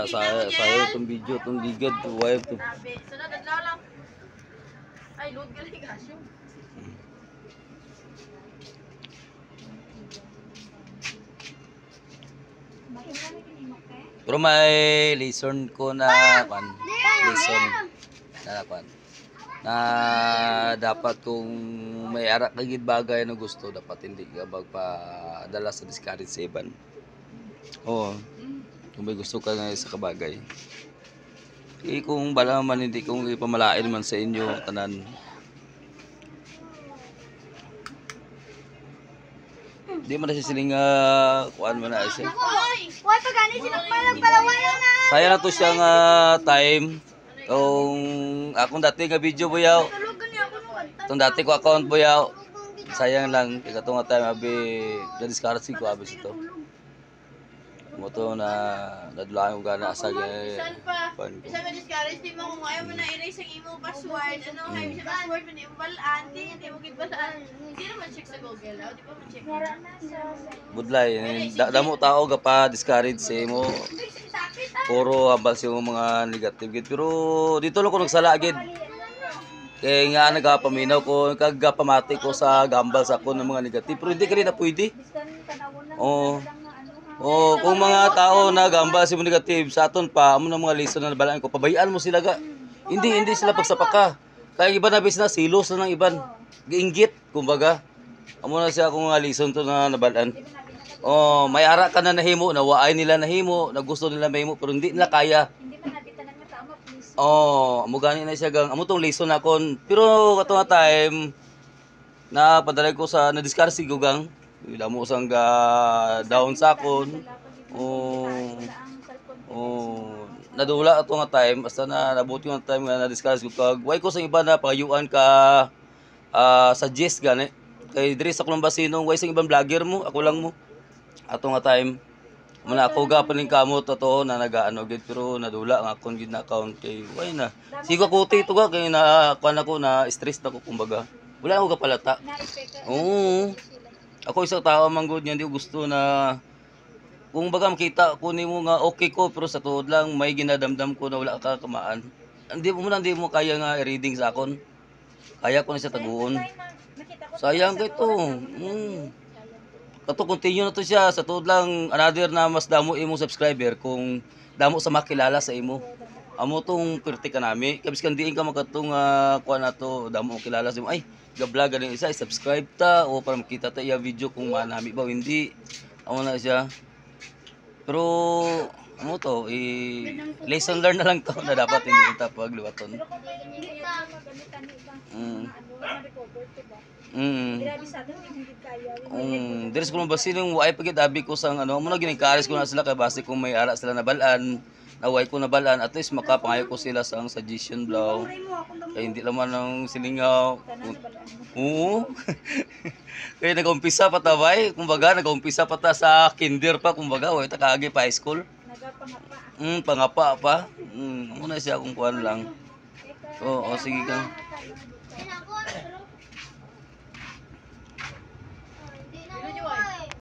Sayo itong video, itong ligad, wife to. Sunod adlaw lang. Ay, load galing gasyo. Pero may lesson ko na na dapat kung may arak kagid bagay na gusto, dapat hindi ka magpadala sa discourage sa iban. Oo. Kung may gusto ka na sa kabagay. Kung bala man hindi kung ipamalain man sa inyo tanan. Di man na siling kuan man na siya. Why pa gani sinakmalang palawayan na? Saya na to siya nga time. Kung akong dati nga video buyaw. Itong dati ko account buyaw. Sayang lang ikatong nga time abi na-discard ko abi ito. Mo to na nadulaan ko gana sa Bisan pa. Bisan ka discourage di mo kung ayaw mo na erase ang imo password. Ano nga yung password mo ni balaan. Hindi mo gid balaan. Hindi naman check sa Google. Di ba mo check? Budlay, damo tao ga pa discourage sa imo. Puro abal sa imo mga negative gid. Pero dito lang ko nagsala gid. Kaya nga nagapaminaw ko, kagapamati ko sa gambal sa ako ng mga negative. Pero hindi ka rin na pwede. Oo. Oh, kung mga tao na gamba si mo negative sa aton pa amo na mga lesson na nabalaan ko, pabayaan mo sila ga. Hindi sila pagsapaka. Kaya iba na bis na silos na ng iban. Giinggit kumbaga. Amo na siya kung mga lesson to na nabalaan. Oh, may ara ka na nahimo, nawaay nila nahimo, nagusto nila mahimo pero hindi nila kaya. Oh, amo gani na siya gang amo tong lesson akon. Pero kato nga time na padalay ko sa na-discard si Gugang. Wala mo sang down sa akon. Nadula ato nga time basta na nabuti nga time nga na-discuss ko kag way ko sa iba na pagayuan ka suggest gani. Kay diri sa Colombasinong way sa ibang vlogger mo, ako lang mo. Ato nga time muna ako ga paning kamot totoo na nagaano gid pero nadula nga akon gid na account kay way na. Sigo ko to ga kay na kuan ako na stress na ko kumbaga. Wala ako kapalata. Oo. Ako isang tao manggod niya, hindi ko gusto na kung baga makita ko nimo nga okay ko pero sa tuod lang may ginadamdam ko na wala ka kamaan. Hindi mo kaya nga i-reading sa akon. Kaya ko ni sa taguon. Sayang kay to. Kato continue na to siya sa tuod lang another na mas damo imo subscriber kung damo sa makilala sa imo. Amo tong perti ka nami. Kabis kan diin ka makatong kuan nato damo kilala sa imo. Ay ga-vlog galing isa, subscribe ta o para makita ta iya video kung manami ba hindi. Amo na siya. Pero ano to, lesson learn na lang to na dapat hindi ta pagliwaton. There's kung ba silang way pagit abi ko sang ano, mo na ginikaris ko na sila kay base kung may ara sila na balaan. Naway ko na balaan at least makapangayo ko sila sa ang suggestion blog. Kaya hindi naman ng silingaw. Oo. Kaya nag-umpisa pa ta bay, kumbaga nag-umpisa pa ta sa kinder pa kumbaga, way ta kaagi pa high school. Pangapa pa. Muna siya kung kuan lang. Oo, sige ka.